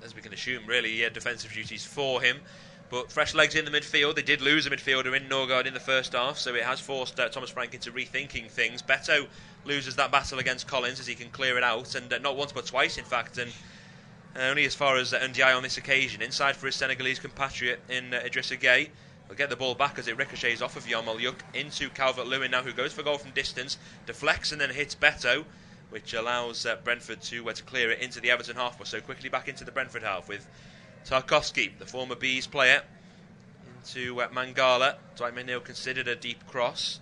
as we can assume, really, defensive duties for him. But fresh legs in the midfield. They did lose a midfielder in Norgard in the first half, so it has forced Thomas Frank into rethinking things. Beto loses that battle against Collins as he can clear it out, and not once but twice, in fact, and only as far as Ndiaye on this occasion. Inside for his Senegalese compatriot in Idrissa Gueye. He'll get the ball back as it ricochets off of Yarmoluk into Calvert-Lewin now, who goes for goal from distance, deflects and then hits Beto, which allows Brentford to clear it into the Everton half. So quickly back into the Brentford half with Tarkowski, the former Bees player, into Mangala. Dwight McNeil considered a deep cross.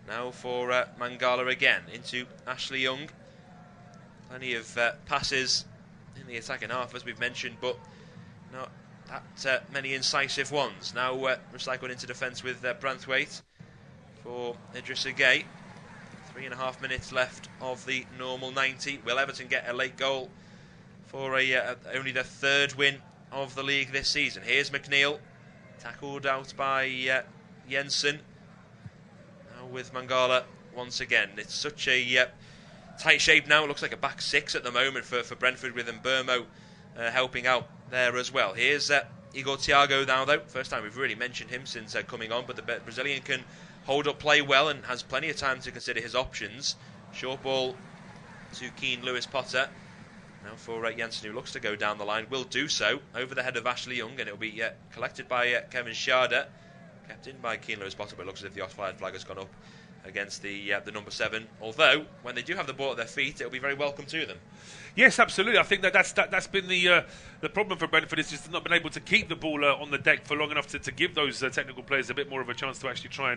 Now for Mangala again, into Ashley Young. Plenty of passes in the attacking half, as we've mentioned, but not that many incisive ones. Now recycled into defence with Branthwaite for Idrissa Gueye. 3.5 minutes left of the normal 90. Will Everton get a late goal for only their 3rd win of the league this season? Here's McNeil, tackled out by Jensen. Now with Mangala once again. It's such a tight shape now. It looks like a back 6 at the moment for Brentford, with Mbermo helping out there as well. Here's Igor Thiago now, though. First time we've really mentioned him since coming on, but the Brazilian can hold up play well and has plenty of time to consider his options. Short ball to Keane Lewis Potter. Now for Janssen, who looks to go down the line, will do so over the head of Ashley Young, and it will be collected by Kevin Schade, kept in by Keane Lewis Potter, but it looks as if the offside flag has gone up against the number 7. Although when they do have the ball at their feet, it will be very welcome to them. Yes, absolutely. I think that's been the problem for Brentford, is just not been able to keep the ball on the deck for long enough to give those technical players a bit more of a chance to actually try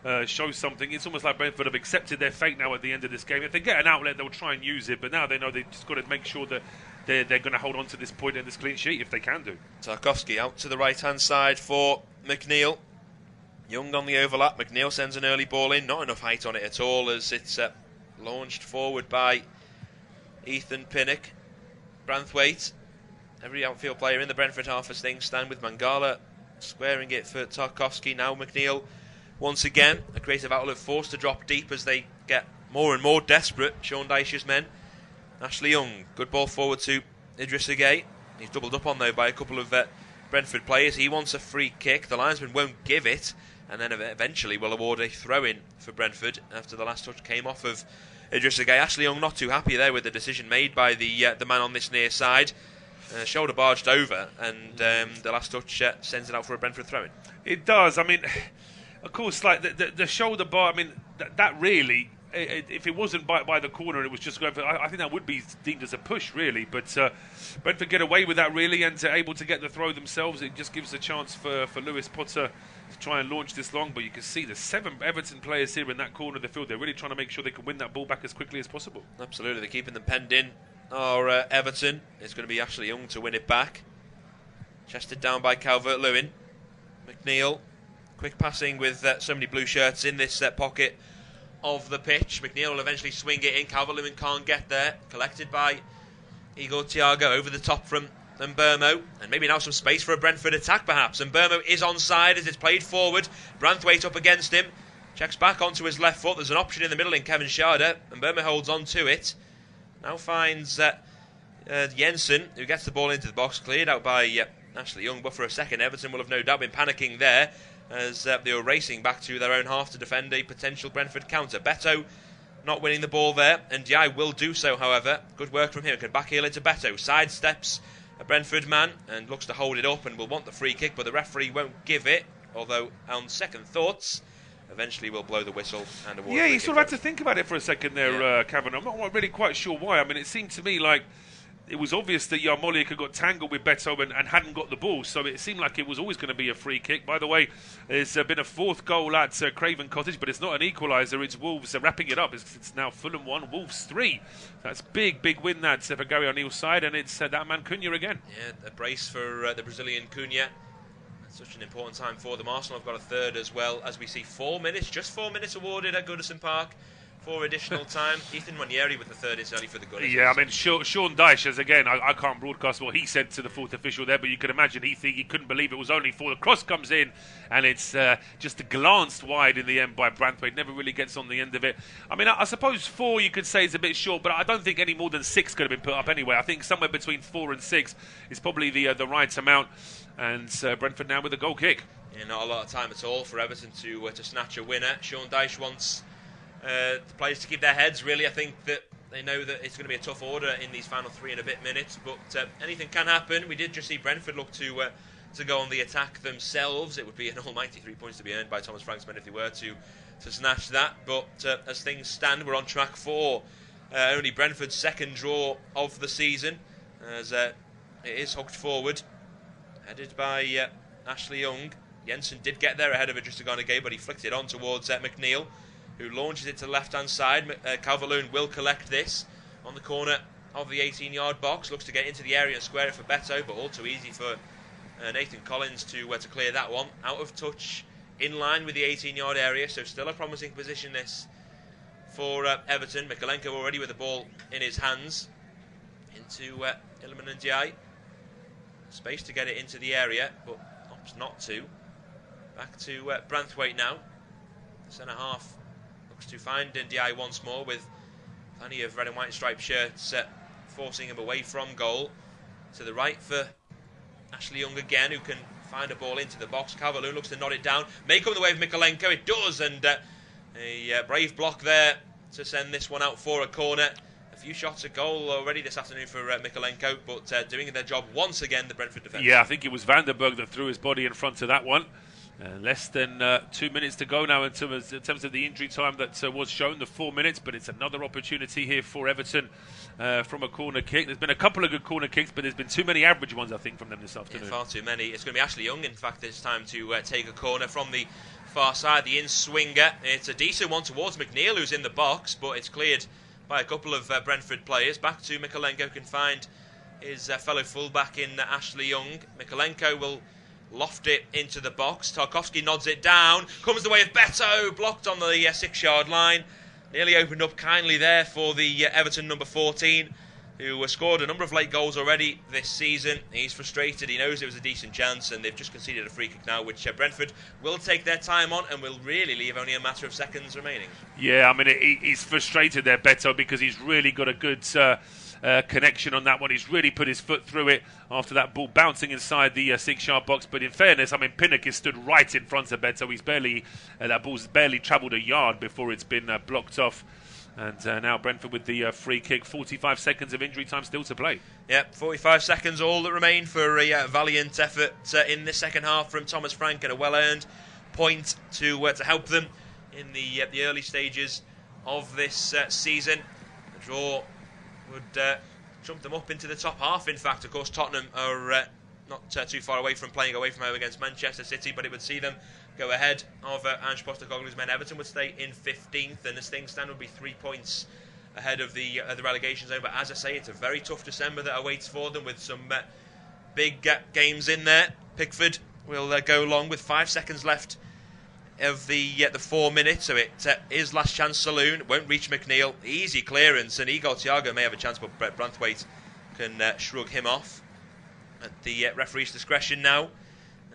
and show something. It's almost like Brentford have accepted their fate now at the end of this game. If they get an outlet, they'll try and use it, but now they know they've just got to make sure that they're going to hold on to this point and this clean sheet if they can do. Tarkowski out to the right-hand side for McNeil. Young on the overlap. McNeil sends an early ball in. Not enough height on it at all, as it's launched forward by Ethan Pinnock. Branthwaite, every outfield player in the Brentford half as things stand, with Mangala squaring it for Tarkowski. Now McNeil once again, a creative outlet forced to drop deep as they get more and more desperate, Sean Dyche's men. Ashley Young, good ball forward to Idrissa Gueye. He's doubled up on though by a couple of Brentford players. He wants a free kick. The linesman won't give it, and then eventually will award a throw-in for Brentford after the last touch came off of Idrissa Gueye. Ashley Young not too happy there with the decision made by the man on this near side. Shoulder barged over, and the last touch sends it out for a Brentford throw-in. It does. I mean, of course, like the shoulder bar. I mean, that really, if it wasn't by the corner, it was just going for. I think that would be deemed as a push, really. But Brentford get away with that, really, and able to get the throw themselves. It just gives a chance for Lewis Potter to try and launch this long. But you can see the 7 Everton players here in that corner of the field. They're really trying to make sure they can win that ball back as quickly as possible. Absolutely, they're keeping them penned in. Or Everton. It's going to be Ashley Young to win it back. Chested down by Calvert-Lewin. McNeil, quick passing with so many blue shirts in this pocket of the pitch. McNeil will eventually swing it in. Calvert-Lewin can't get there. Collected by Igor Thiago over the top from Mbermo, and maybe now some space for a Brentford attack perhaps. Mbermo is onside as it's played forward. Branthwaite up against him. Checks back onto his left foot. There's an option in the middle in Kevin Schade, and Burma holds on to it. Now finds Jensen, who gets the ball into the box, cleared out by Ashley Young. But for a second, Everton will have no doubt been panicking there as they were racing back to their own half to defend a potential Brentford counter. Beto not winning the ball there, and Diai will do so, however. Good work from him. Can back heel into Beto. Sidesteps a Brentford man and looks to hold it up and will want the free kick, but the referee won't give it, although on second thoughts eventually will blow the whistle and award. Yeah, you sort of had to think about it for a second there, Cavan. I'm not really quite sure why. I mean, it seemed to me like it was obvious that Yarmolenko got tangled with Beto and hadn't got the ball, so it seemed like it was always going to be a free kick. By the way, there's been a fourth goal at Craven Cottage, but it's not an equaliser. It's Wolves wrapping it up. It's now Fulham 1, Wolves 3. That's big win that for Gary O'Neill's side, and it's that man Cunha again. Yeah, a brace for the Brazilian Cunha. Such an important time for them. Arsenal have got a third as well, as we see 4 minutes, just 4 minutes awarded at Goodison Park for additional time. Ethan Monieri with the third incidentally for the Gunners. Yeah, I mean, Sean Dyche, as again, I can't broadcast what he said to the fourth official there, but you can imagine he couldn't believe it was only 4. The cross comes in, and it's just glanced wide in the end by Branthwaite. Never really gets on the end of it. I mean, I suppose 4 you could say is a bit short, but I don't think any more than 6 could have been put up anyway. I think somewhere between 4 and 6 is probably the right amount. And Brentford now with a goal kick. Yeah, not a lot of time at all for Everton to snatch a winner. Sean Dyche wants the players to keep their heads, really. I think that they know that it's going to be a tough order in these final 3 and a bit minutes, but anything can happen. We did just see Brentford look to go on the attack themselves. It would be an almighty 3 points to be earned by Thomas Franks men if they were to snatch that. But as things stand, we're on track for only Brentford's second draw of the season, as it is hooked forward, headed by Ashley Young. Jensen did get there ahead of Adristagonagay, but he flicked it on towards McNeil, who launches it to the left-hand side. Calvert-Lewin will collect this on the corner of the 18-yard box. Looks to get into the area and square it for Beto, but all too easy for Nathan Collins to clear that one. Out of touch, in line with the 18-yard area, so still a promising position this for Everton. Mikolenko already with the ball in his hands. Into Ilman and Diai. Space to get it into the area, but opts not to. Back to Branthwaite now. Centre half looks to find Ndiaye once more with plenty of red and white striped shirts forcing him away from goal. To the right for Ashley Young again, who can find a ball into the box. Calvert-Lewin looks to nod it down. May come the way of Mikolenko. It does, and a brave block there to send this one out for a corner. A few shots at goal already this afternoon for Mikolenko, but doing their job once again, the Brentford defence. Yeah, I think it was Vandenberg that threw his body in front of that one. Less than 2 minutes to go now in terms of the injury time that was shown, the 4 minutes, but it's another opportunity here for Everton from a corner kick. There's been a couple of good corner kicks, but there's been too many average ones, I think, from them this afternoon. Yeah, far too many. It's going to be Ashley Young, in fact, this time to take a corner from the far side, the in-swinger. It's a decent one towards McNeil, who's in the box, but it's cleared by a couple of Brentford players. Back to Mikolenko, can find his fellow fullback in Ashley Young. Mikolenko will loft it into the box. Tarkovsky nods it down. Comes the way of Beto, blocked on the 6-yard line. Nearly opened up kindly there for the Everton number 14, who scored a number of late goals already this season. He's frustrated. He knows it was a decent chance, and they've just conceded a free kick now, which Brentford will take their time on and will really leave only a matter of seconds remaining. Yeah, I mean, he's frustrated there, Beto, because he's really got a good connection on that one. He's really put his foot through it after that ball bouncing inside the 6-yard box. But in fairness, I mean, Pinnock is stood right in front of Beto. He's that ball's barely travelled a yard before it's been blocked off. And now Brentford with the free kick. 45 seconds of injury time still to play. Yep, 45 seconds all that remain for a valiant effort in the second half from Thomas Frank, and a well-earned point to help them in the early stages of this season. The draw would jump them up into the top half. In fact, of course, Tottenham are not too far away from playing away from home against Manchester City, but it would see them go ahead of Ange Postecoglou's men. Everton would stay in 15th, and as things stand would be 3 points ahead of the relegation zone. But as I say, it's a very tough December that awaits for them, with some big games in there. Pickford will go long with 5 seconds left of the 4 minutes, so it is last chance saloon. Won't reach McNeil. Easy clearance, and Igor Thiago may have a chance, but Branthwaite can shrug him off at the referee's discretion now,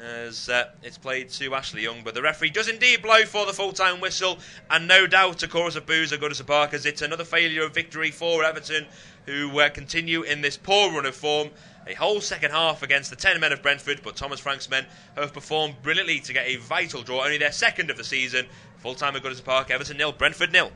as it's played to Ashley Young, but the referee does indeed blow for the full-time whistle, and no doubt a chorus of boos at Goodison Park as it's another failure of victory for Everton, who continue in this poor run of form. A whole second half against the 10 men of Brentford, but Thomas Frank's men have performed brilliantly to get a vital draw, only their second of the season. Full-time at Goodison Park, Everton 0, Brentford 0.